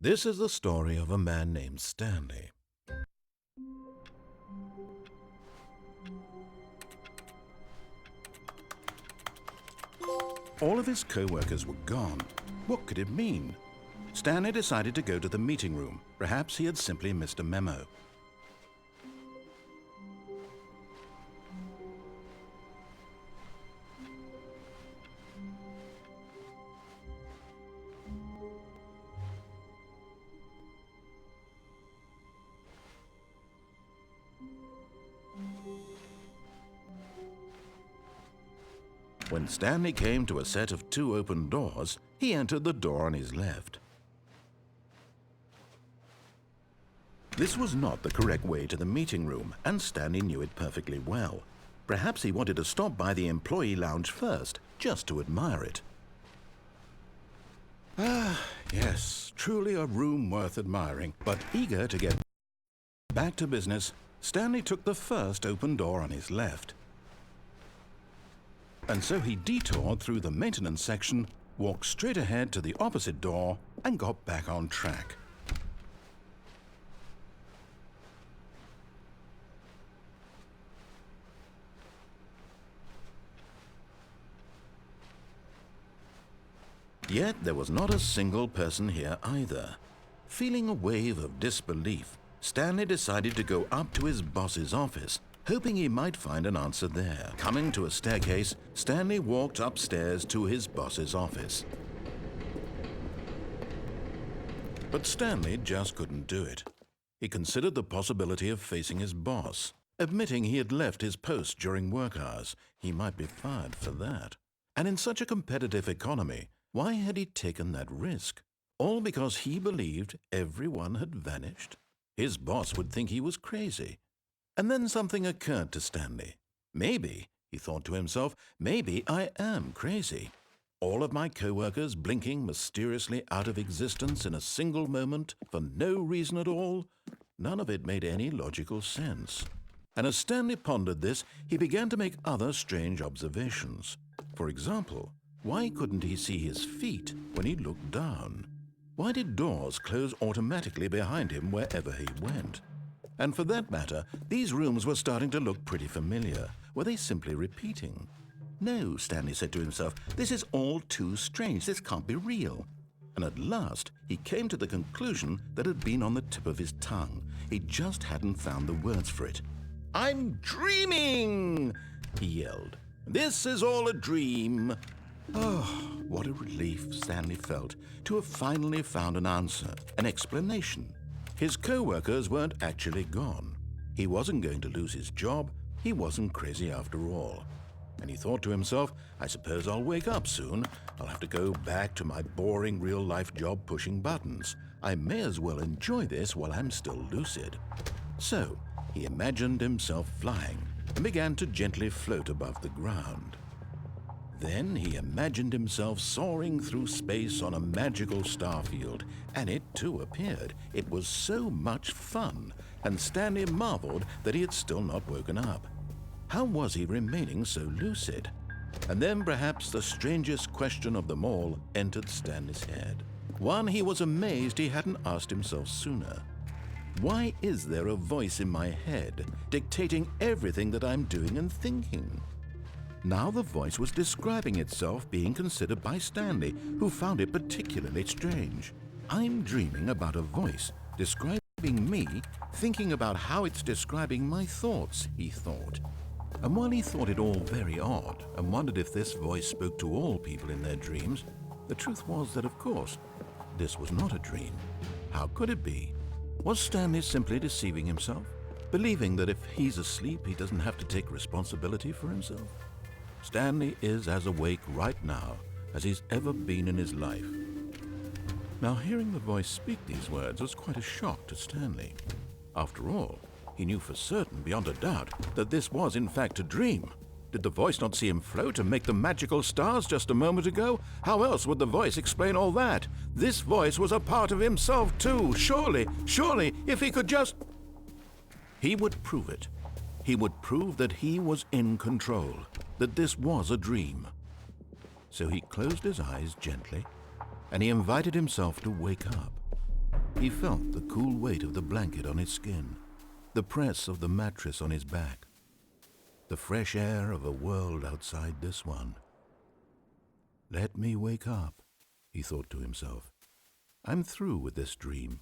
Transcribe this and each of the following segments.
This is the story of a man named Stanley. All of his co-workers were gone. What could it mean? Stanley decided to go to the meeting room. Perhaps he had simply missed a memo. When Stanley came to a set of 2 open doors, he entered the door on his left. This was not the correct way to the meeting room, and Stanley knew it perfectly well. Perhaps he wanted to stop by the employee lounge first, just to admire it. Yes, truly a room worth admiring. But eager to get back to business, Stanley took the first open door on his left. And so he detoured through the maintenance section, walked straight ahead to the opposite door, and got back on track. Yet there was not a single person here either. Feeling a wave of disbelief, Stanley decided to go up to his boss's office, hoping he might find an answer there. Coming to a staircase, Stanley walked upstairs to his boss's office. But Stanley just couldn't do it. He considered the possibility of facing his boss. Admitting he had left his post during work hours, he might be fired for that. And in such a competitive economy, why had he taken that risk? All because he believed everyone had vanished? His boss would think he was crazy. And then something occurred to Stanley. Maybe, he thought to himself, maybe I am crazy. All of my co-workers blinking mysteriously out of existence in a single moment for no reason at all. None of it made any logical sense. And as Stanley pondered this, he began to make other strange observations. For example, why couldn't he see his feet when he looked down? Why did doors close automatically behind him wherever he went? And for that matter, these rooms were starting to look pretty familiar. Were they simply repeating? No, Stanley said to himself, this is all too strange. This can't be real. And at last, he came to the conclusion that had been on the tip of his tongue. He just hadn't found the words for it. "I'm dreaming!" he yelled. "This is all a dream." Oh, what a relief Stanley felt to have finally found an answer, an explanation. His co-workers weren't actually gone. He wasn't going to lose his job. He wasn't crazy after all. And he thought to himself, I suppose I'll wake up soon. I'll have to go back to my boring real-life job pushing buttons. I may as well enjoy this while I'm still lucid. So he imagined himself flying and began to gently float above the ground. Then he imagined himself soaring through space on a magical starfield, and it too appeared. It was so much fun, and Stanley marveled that he had still not woken up. How was he remaining so lucid? And then perhaps the strangest question of them all entered Stanley's head. One he was amazed he hadn't asked himself sooner. Why is there a voice in my head dictating everything that I'm doing and thinking? Now the voice was describing itself being considered by Stanley, who found it particularly strange. I'm dreaming about a voice describing me, thinking about how it's describing my thoughts, he thought. And while he thought it all very odd and wondered if this voice spoke to all people in their dreams, the truth was that, of course, this was not a dream. How could it be? Was Stanley simply deceiving himself, believing that if he's asleep, he doesn't have to take responsibility for himself? Stanley is as awake right now as he's ever been in his life. Now, hearing the voice speak these words was quite a shock to Stanley. After all, he knew for certain, beyond a doubt, that this was in fact a dream. Did the voice not see him float and make the magical stars just a moment ago? How else would the voice explain all that? This voice was a part of himself too. Surely, if he could just... He would prove it. He would prove that he was in control, that this was a dream. So he closed his eyes gently, and he invited himself to wake up. He felt the cool weight of the blanket on his skin, the press of the mattress on his back, the fresh air of a world outside this one. Let me wake up, he thought to himself. I'm through with this dream.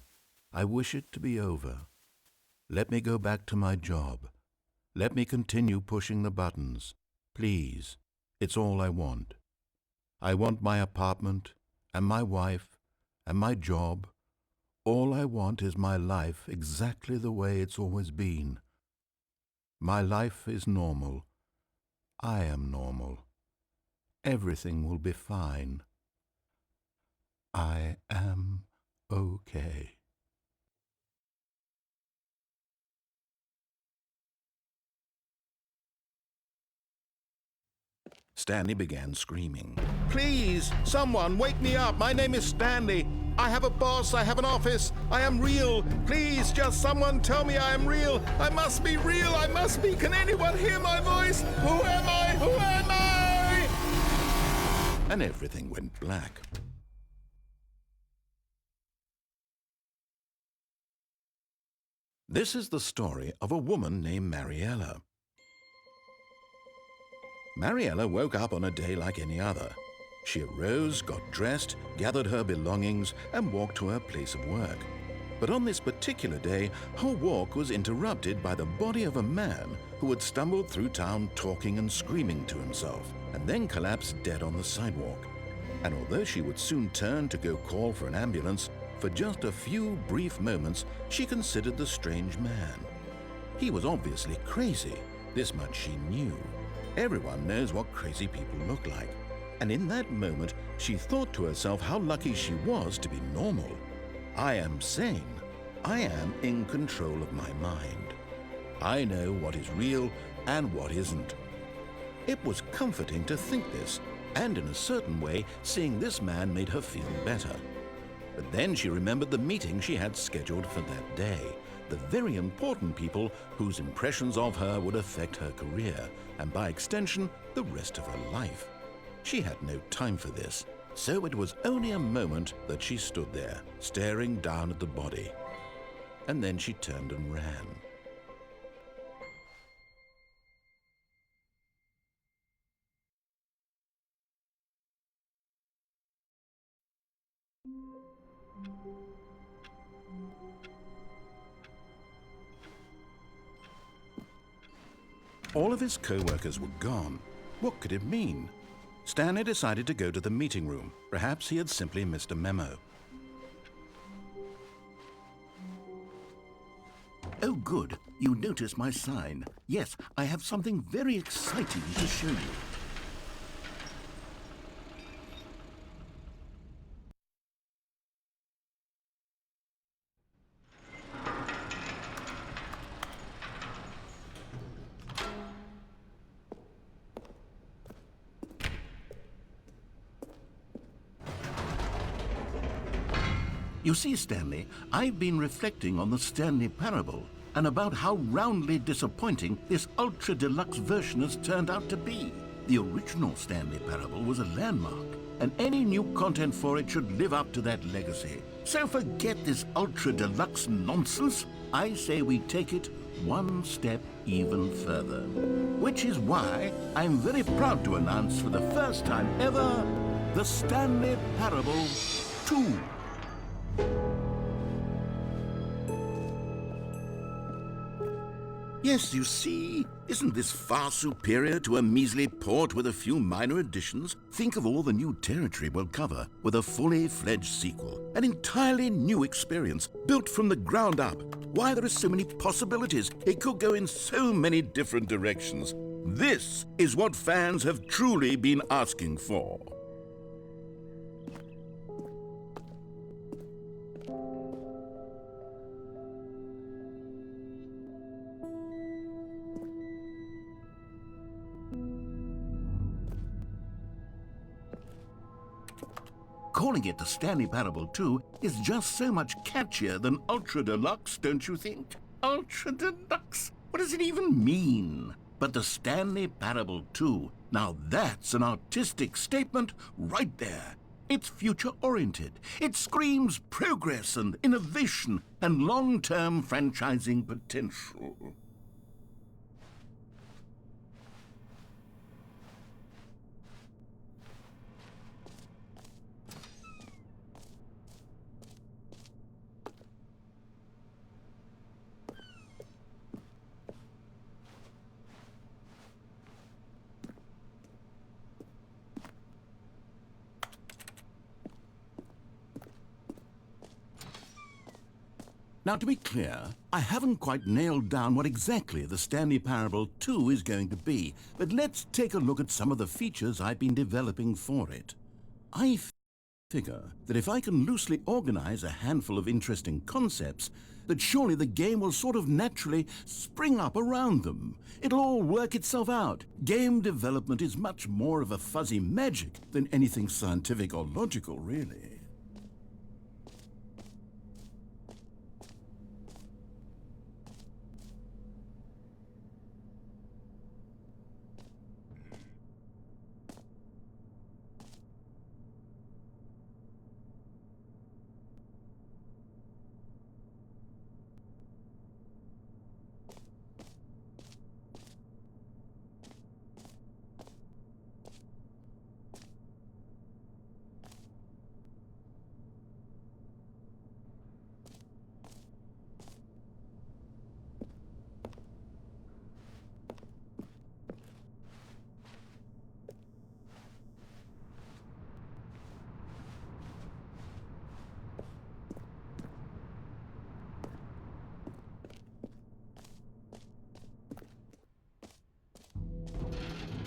I wish it to be over. Let me go back to my job. Let me continue pushing the buttons. Please, it's all I want. I want my apartment and my wife and my job. All I want is my life exactly the way it's always been. My life is normal. I am normal. Everything will be fine. I am okay. Stanley began screaming. Please, someone, wake me up. My name is Stanley. I have a boss. I have an office. I am real. Please, just someone tell me I am real. I must be real. I must be. Can anyone hear my voice? Who am I? Who am I? And everything went black. This is the story of a woman named Mariella. Mariella woke up on a day like any other. She arose, got dressed, gathered her belongings, and walked to her place of work. But on this particular day, her walk was interrupted by the body of a man who had stumbled through town talking and screaming to himself, and then collapsed dead on the sidewalk. And although she would soon turn to go call for an ambulance, for just a few brief moments she considered the strange man. He was obviously crazy, this much she knew. Everyone knows what crazy people look like. And in that moment, she thought to herself how lucky she was to be normal. I am sane. I am in control of my mind. I know what is real and what isn't. It was comforting to think this, and in a certain way, seeing this man made her feel better. But then she remembered the meeting she had scheduled for that day, the very important people whose impressions of her would affect her career, and by extension, the rest of her life. She had no time for this, so it was only a moment that she stood there, staring down at the body. And then she turned and ran. All of his co-workers were gone. What could it mean? Stanley decided to go to the meeting room. Perhaps he had simply missed a memo. Oh, good. You noticed my sign. Yes, I have something very exciting to show you. You see, Stanley, I've been reflecting on the Stanley Parable and about how roundly disappointing this Ultra Deluxe version has turned out to be. The original Stanley Parable was a landmark, and any new content for it should live up to that legacy. So forget this Ultra Deluxe nonsense. I say we take it one step even further. Which is why I'm very proud to announce for the first time ever, the Stanley Parable 2. Yes, you see, isn't this far superior to a measly port with a few minor additions? Think of all the new territory we'll cover with a fully fledged sequel. An entirely new experience, built from the ground up. Why, there are so many possibilities. It could go in so many different directions. This is what fans have truly been asking for. Calling it the Stanley Parable 2 is just so much catchier than Ultra Deluxe, don't you think? Ultra Deluxe? What does it even mean? But the Stanley Parable 2, now that's an artistic statement right there. It's future-oriented. It screams progress and innovation and long-term franchising potential. Now, to be clear, I haven't quite nailed down what exactly the Stanley Parable 2 is going to be, but let's take a look at some of the features I've been developing for it. I figure that if I can loosely organize a handful of interesting concepts, that surely the game will sort of naturally spring up around them. It'll all work itself out. Game development is much more of a fuzzy magic than anything scientific or logical, really.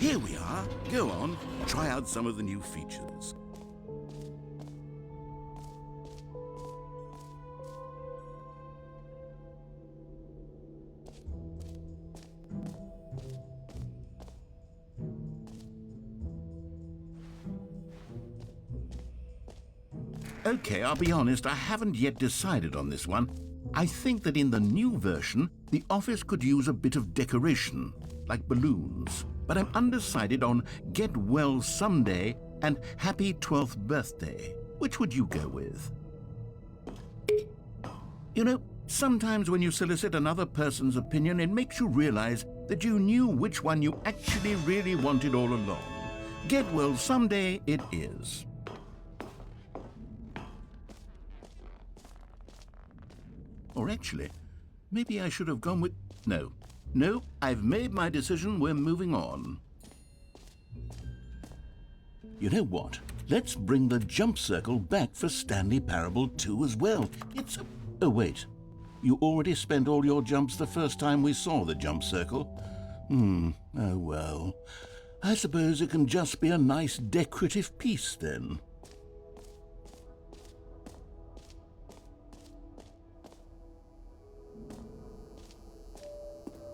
Here we are. Go on, try out some of the new features. Okay, I'll be honest, I haven't yet decided on this one. I think that in the new version, the office could use a bit of decoration, like balloons. But I'm undecided on Get Well Someday and Happy 12th Birthday. Which would you go with? You know, sometimes when you solicit another person's opinion, it makes you realize that you knew which one you actually really wanted all along. Get Well Someday it is. Or actually, maybe I should have gone with... No, I've made my decision. We're moving on. You know what? Let's bring the jump circle back for Stanley Parable 2 as well. It's a... Oh, wait. You already spent all your jumps the first time we saw the jump circle. Oh well. I suppose it can just be a nice decorative piece then.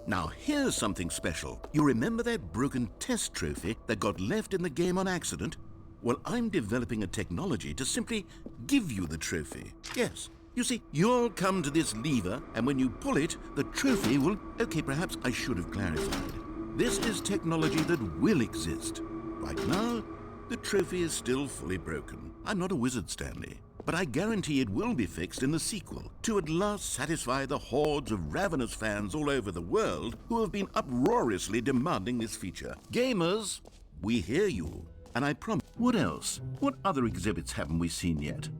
Now, here's something special. You remember that broken test trophy that got left in the game on accident? Well, I'm developing a technology to simply give you the trophy. Yes. You see, you'll come to this lever, and when you pull it, the trophy will... Okay, perhaps I should have clarified. This is technology that will exist. Right now, the trophy is still fully broken. I'm not a wizard, Stanley. But I guarantee it will be fixed in the sequel to at last satisfy the hordes of ravenous fans all over the world who have been uproariously demanding this feature. Gamers, we hear you. And I promise... What else? What other exhibits haven't we seen yet?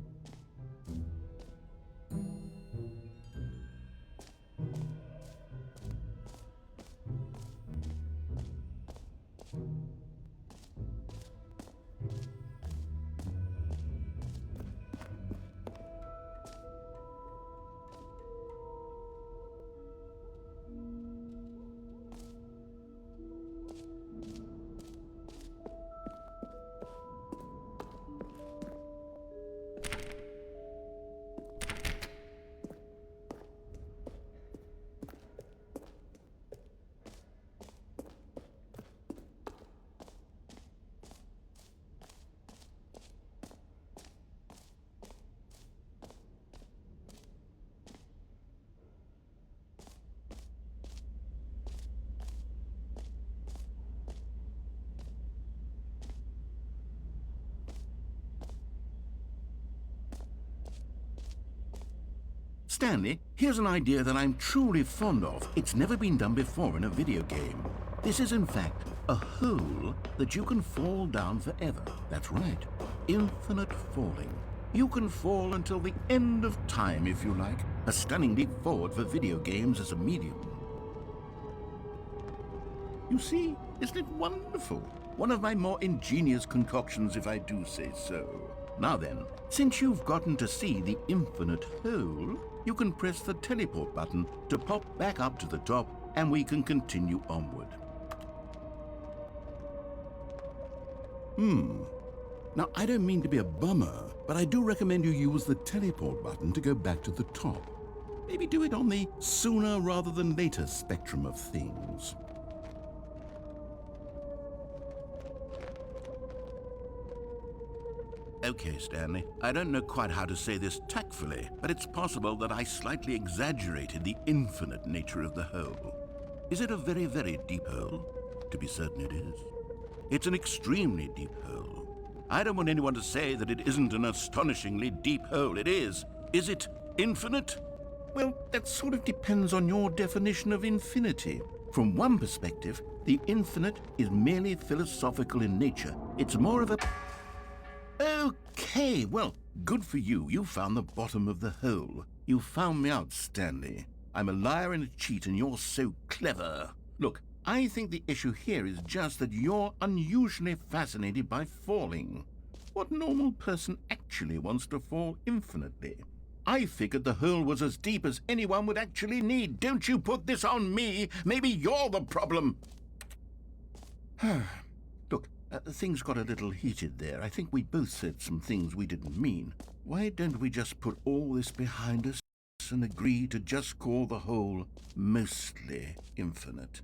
Stanley, here's an idea that I'm truly fond of. It's never been done before in a video game. This is, in fact, a hole that you can fall down forever. That's right. Infinite falling. You can fall until the end of time, if you like. A stunning leap forward for video games as a medium. You see, isn't it wonderful? One of my more ingenious concoctions, if I do say so. Now then, since you've gotten to see the infinite hole, you can press the teleport button to pop back up to the top, and we can continue onward. Now, I don't mean to be a bummer, but I do recommend you use the teleport button to go back to the top. Maybe do it on the sooner rather than later spectrum of things. Okay, Stanley, I don't know quite how to say this tactfully, but it's possible that I slightly exaggerated the infinite nature of the hole. Is it a very, very deep hole? To be certain it is. It's an extremely deep hole. I don't want anyone to say that it isn't an astonishingly deep hole. It is. Is it infinite? Well, that sort of depends on your definition of infinity. From one perspective, the infinite is merely philosophical in nature. It's more of a... Okay, well, good for you. You found the bottom of the hole. You found me out, Stanley. I'm a liar and a cheat, and you're so clever. Look, I think the issue here is just that you're unusually fascinated by falling. What normal person actually wants to fall infinitely? I figured the hole was as deep as anyone would actually need. Don't you put this on me. Maybe you're the problem. Look, things got a little heated there. I think we both said some things we didn't mean. Why don't we just put all this behind us and agree to just call the hole mostly infinite?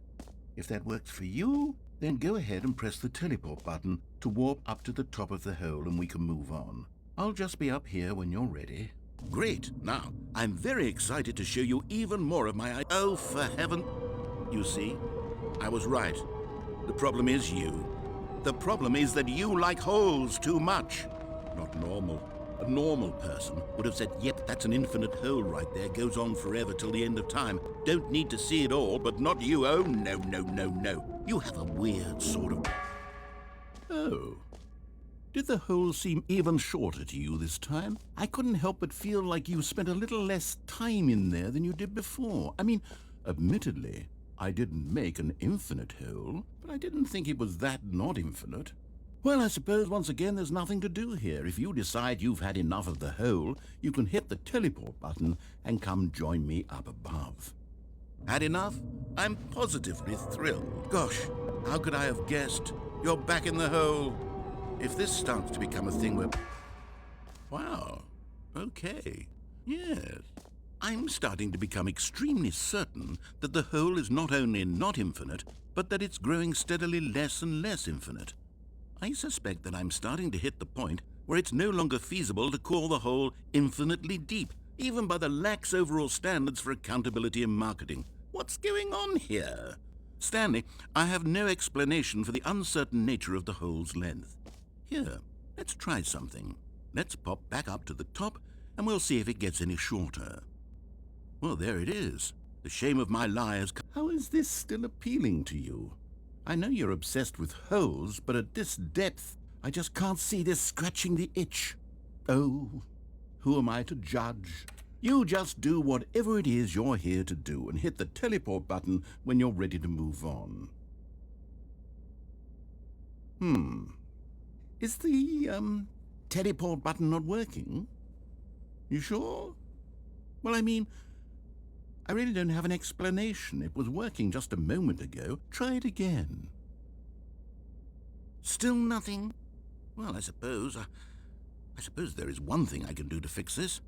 If that works for you, then go ahead and press the teleport button to warp up to the top of the hole and we can move on. I'll just be up here when you're ready. Great. Now, I'm very excited to show you even more of my... Oh, for heaven... You see, I was right. The problem is you. The problem is that you like holes too much. Not normal. A normal person would have said, yep, that's an infinite hole right there, goes on forever till the end of time. Don't need to see it all, but not you. Oh, no, no, no, no. You have a weird sort of... Oh. Did the hole seem even shorter to you this time? I couldn't help but feel like you spent a little less time in there than you did before. I mean, admittedly, I didn't make an infinite hole, but I didn't think it was that not infinite. Well, I suppose once again there's nothing to do here. If you decide you've had enough of the hole, you can hit the teleport button and come join me up above. Had enough? I'm positively thrilled. Gosh, how could I have guessed? You're back in the hole. If this starts to become a thing where... Wow. Okay. Yes. I'm starting to become extremely certain that the hole is not only not infinite, but that it's growing steadily less and less infinite. I suspect that I'm starting to hit the point where it's no longer feasible to call the hole infinitely deep, even by the lax overall standards for accountability and marketing. What's going on here? Stanley, I have no explanation for the uncertain nature of the hole's length. Here, let's try something. Let's pop back up to the top, and we'll see if it gets any shorter. Well, there it is. The shame of my lie is... How is this still appealing to you? I know you're obsessed with holes, but at this depth, I just can't see this scratching the itch. Oh, who am I to judge? You just do whatever it is you're here to do and hit the teleport button when you're ready to move on. Is the, teleport button not working? You sure? Well, I mean, I really don't have an explanation. It was working just a moment ago. Try it again. Still nothing? Well, I suppose there is one thing I can do to fix this.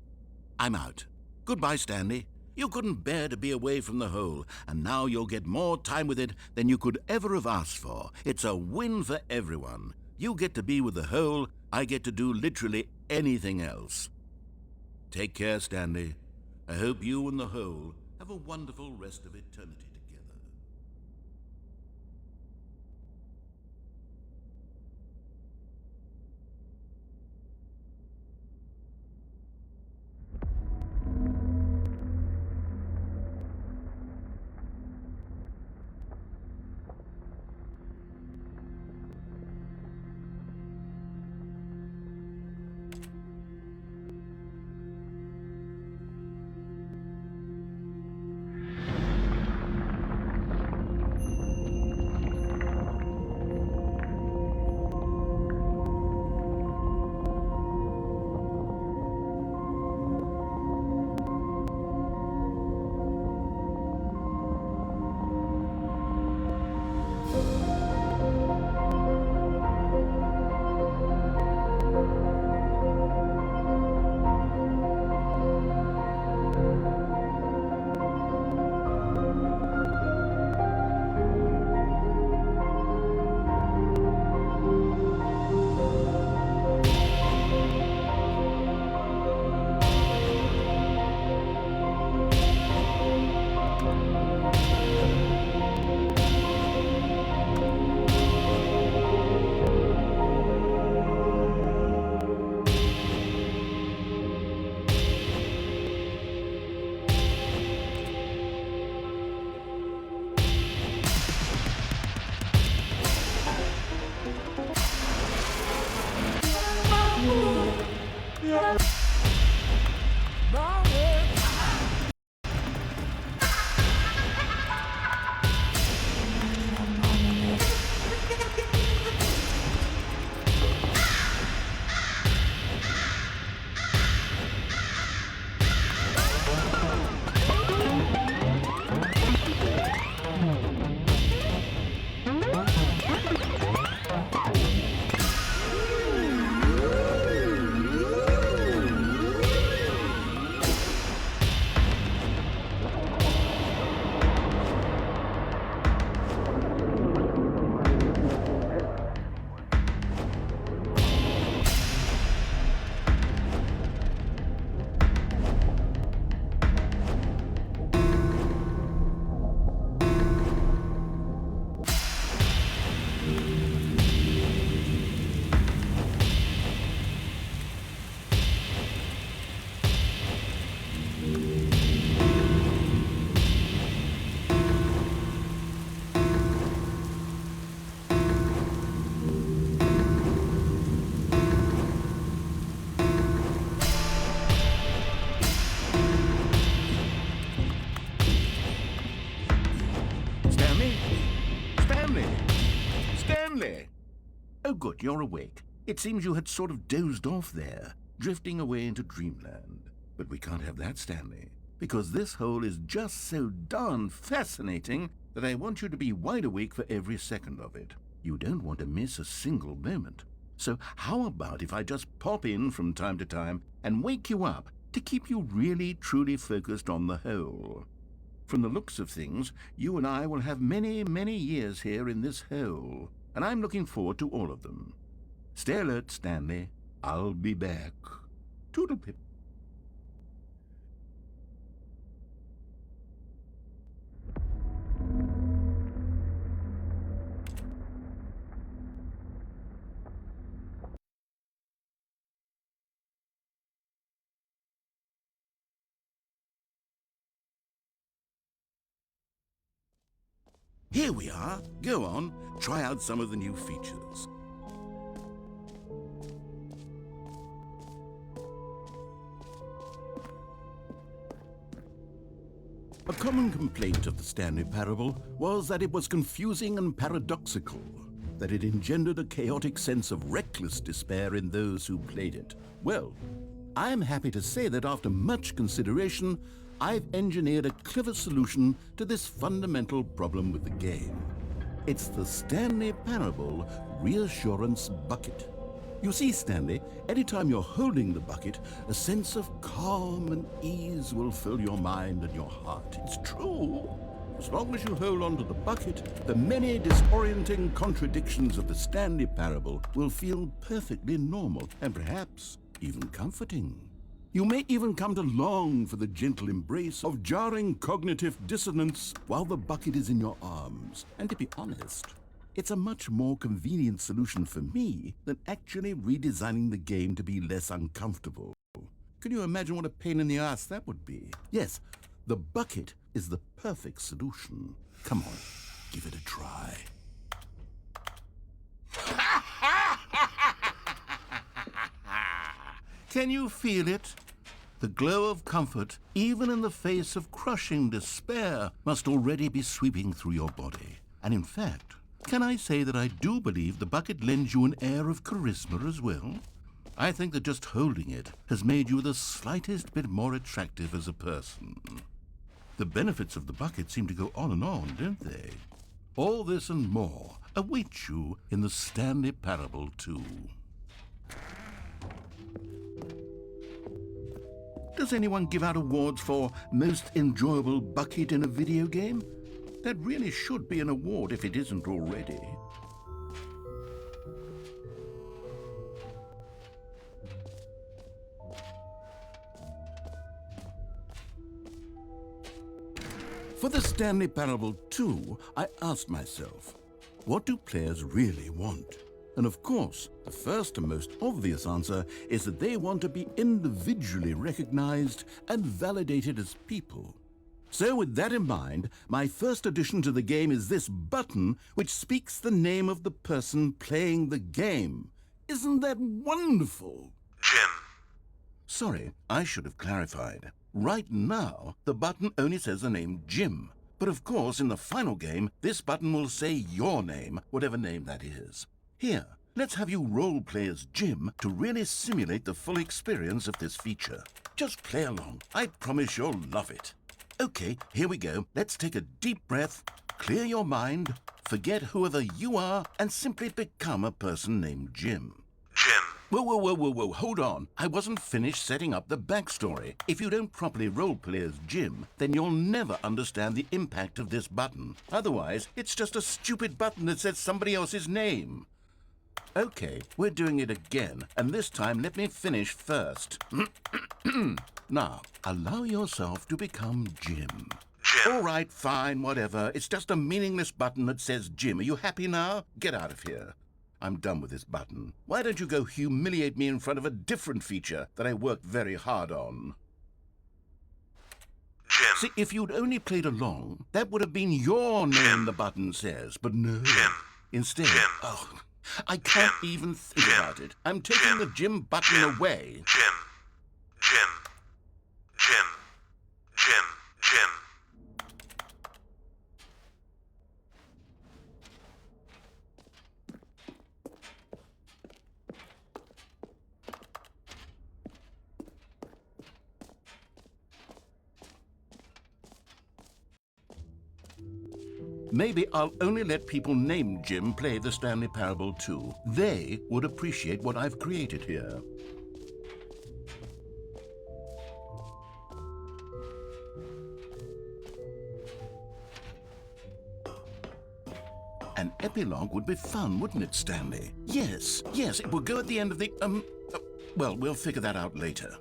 I'm out. Goodbye, Stanley. You couldn't bear to be away from the hole, and now you'll get more time with it than you could ever have asked for. It's a win for everyone. You get to be with the hole, I get to do literally anything else. Take care, Stanley. I hope you and the hole have a wonderful rest of eternity together. good, you're awake. It seems you had sort of dozed off there, drifting away into dreamland. But we can't have that, Stanley, because this hole is just so darn fascinating that I want you to be wide awake for every second of it. You don't want to miss a single moment. So how about if I just pop in from time to time and wake you up to keep you really, truly focused on the hole? From the looks of things, you and I will have many, many years here in this hole, and I'm looking forward to all of them. Stay alert, Stanley. I'll be back. Toodle-pip. Here we are. Go on, try out some of the new features. A common complaint of the Stanley Parable was that it was confusing and paradoxical, that it engendered a chaotic sense of reckless despair in those who played it. Well, I am happy to say that after much consideration, I've engineered a clever solution to this fundamental problem with the game. It's the Stanley Parable Reassurance Bucket. You see, Stanley, anytime you're holding the bucket, a sense of calm and ease will fill your mind and your heart. It's true. As long as you hold on to the bucket, the many disorienting contradictions of the Stanley Parable will feel perfectly normal and perhaps even comforting. You may even come to long for the gentle embrace of jarring cognitive dissonance while the bucket is in your arms. And to be honest, it's a much more convenient solution for me than actually redesigning the game to be less uncomfortable. Can you imagine what a pain in the ass that would be? Yes, the bucket is the perfect solution. Come on, give it a try. Can you feel it? The glow of comfort, even in the face of crushing despair, must already be sweeping through your body. And in fact, can I say that I do believe the bucket lends you an air of charisma as well? I think that just holding it has made you the slightest bit more attractive as a person. The benefits of the bucket seem to go on, don't they? All this and more await you in the Stanley Parable 2. Does anyone give out awards for most enjoyable bucket in a video game? That really should be an award if it isn't already. For the Stanley Parable 2, I asked myself, what do players really want? And of course, the first and most obvious answer is that they want to be individually recognized and validated as people. So with that in mind, my first addition to the game is this button which speaks the name of the person playing the game. Isn't that wonderful? Jim. Sorry, I should have clarified. Right now, the button only says the name Jim. But of course, in the final game, this button will say your name, whatever name that is. Here, let's have you role-play as Jim to really simulate the full experience of this feature. Just play along. I promise you'll love it. Okay, here we go. Let's take a deep breath, clear your mind, forget whoever you are, and simply become a person named Jim. Jim. Whoa, hold on. I wasn't finished setting up the backstory. If you don't properly roleplay as Jim, then you'll never understand the impact of this button. Otherwise, it's just a stupid button that says somebody else's name. Okay, we're doing it again, and this time let me finish first. Now, allow yourself to become Jim. Jim. All right, fine, whatever. It's just a meaningless button that says Jim. Are you happy now? Get out of here. I'm done with this button. Why don't you go humiliate me in front of a different feature that I worked very hard on? Jim. See, if you'd only played along, that would have been your name, Jim. the button says. But no. Jim. Instead, Jim. oh, I can't Jim. even think Jim. about it. I'm taking Jim. the Jim button Jim. away. Jim. Jim. Jim. Jim. Jim. Maybe I'll only let people named Jim play the Stanley Parable 2. They would appreciate what I've created here. An epilogue would be fun, wouldn't it, Stanley? Yes, it would go at the end of the, well, we'll figure that out later.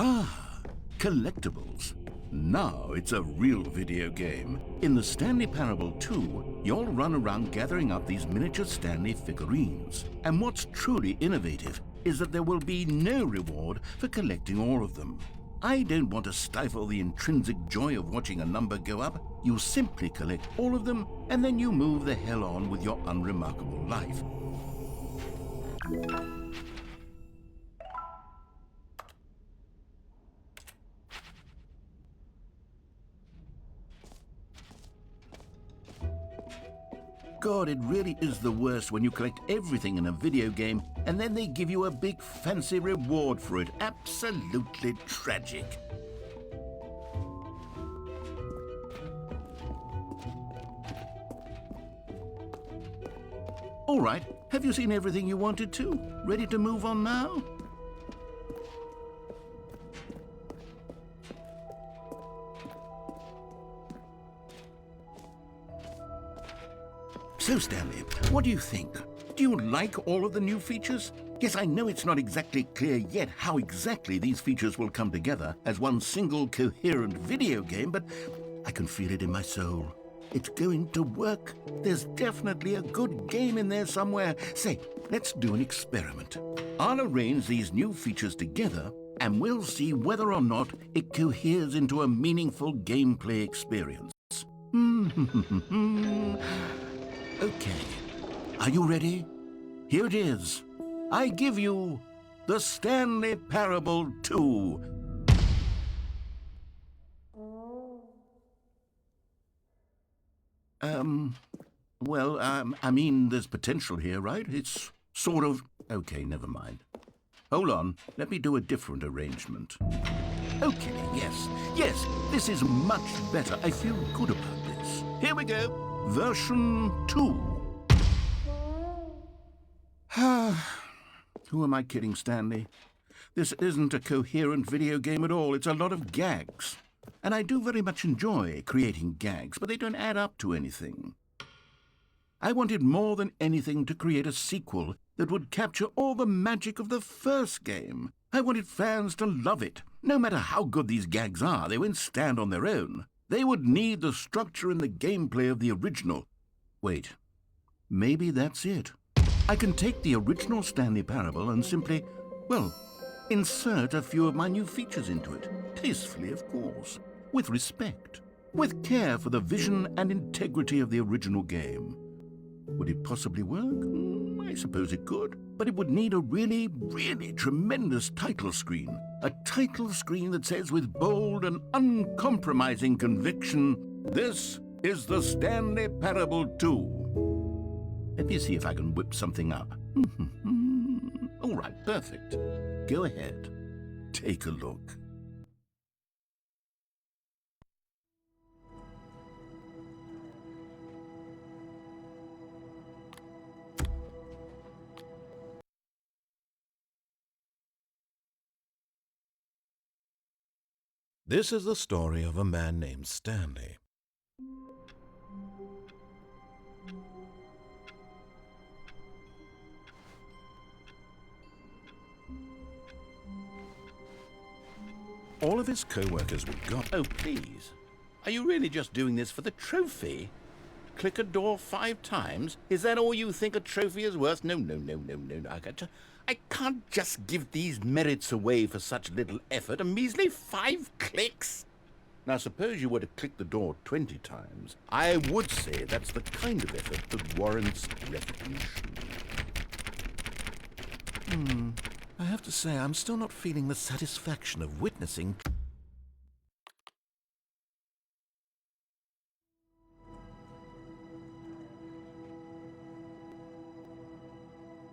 Ah, collectibles. Now it's a real video game. In the Stanley Parable 2, you'll run around gathering up these miniature Stanley figurines. And what's truly innovative is that there will be no reward for collecting all of them. I don't want to stifle the intrinsic joy of watching a number go up. You simply collect all of them, and then you move the hell on with your unremarkable life. God, it really is the worst when you collect everything in a video game and then they give you a big fancy reward for it. Absolutely tragic. All right, have you seen everything you wanted to? Ready to move on now? So, Stanley, what do you think? Do you like all of the new features? Yes, I know it's not exactly clear yet how exactly these features will come together as one single coherent video game, but I can feel it in my soul. It's going to work. There's definitely a good game in there somewhere. Say, let's do an experiment. I'll arrange these new features together, and we'll see whether or not it coheres into a meaningful gameplay experience. Okay, are you ready? Here it is. I give you the Stanley Parable 2. I mean, there's potential here, right? It's sort of... Okay, never mind. Hold on, let me do a different arrangement. Okay, yes, this is much better. I feel good about this. Here we go. Version 2. Who am I kidding, Stanley? This isn't a coherent video game at all. It's a lot of gags. And I do very much enjoy creating gags, but they don't add up to anything. I wanted more than anything to create a sequel that would capture all the magic of the first game. I wanted fans to love it. No matter how good these gags are, they won't stand on their own. They would need the structure and the gameplay of the original. Wait, maybe that's it. I can take the original Stanley Parable and simply, well, insert a few of my new features into it. Tastefully, of course. With respect. With care for the vision and integrity of the original game. Would it possibly work? I suppose it could. But it would need a really, really tremendous title screen. A title screen that says with bold and uncompromising conviction, "This is the Stanley Parable 2. Let me see if I can whip something up. All right, perfect. Go ahead. Take a look. This is the story of a man named Stanley. All of his co-workers would go. Oh, please. Are you really just doing this for the trophy? Click a door 5 times? Is that all you think a trophy is worth? No. I can't just give these merits away for such little effort. A measly 5 clicks? Now, suppose you were to click the door 20 times. I would say that's the kind of effort that warrants recognition. I have to say, I'm still not feeling the satisfaction of witnessing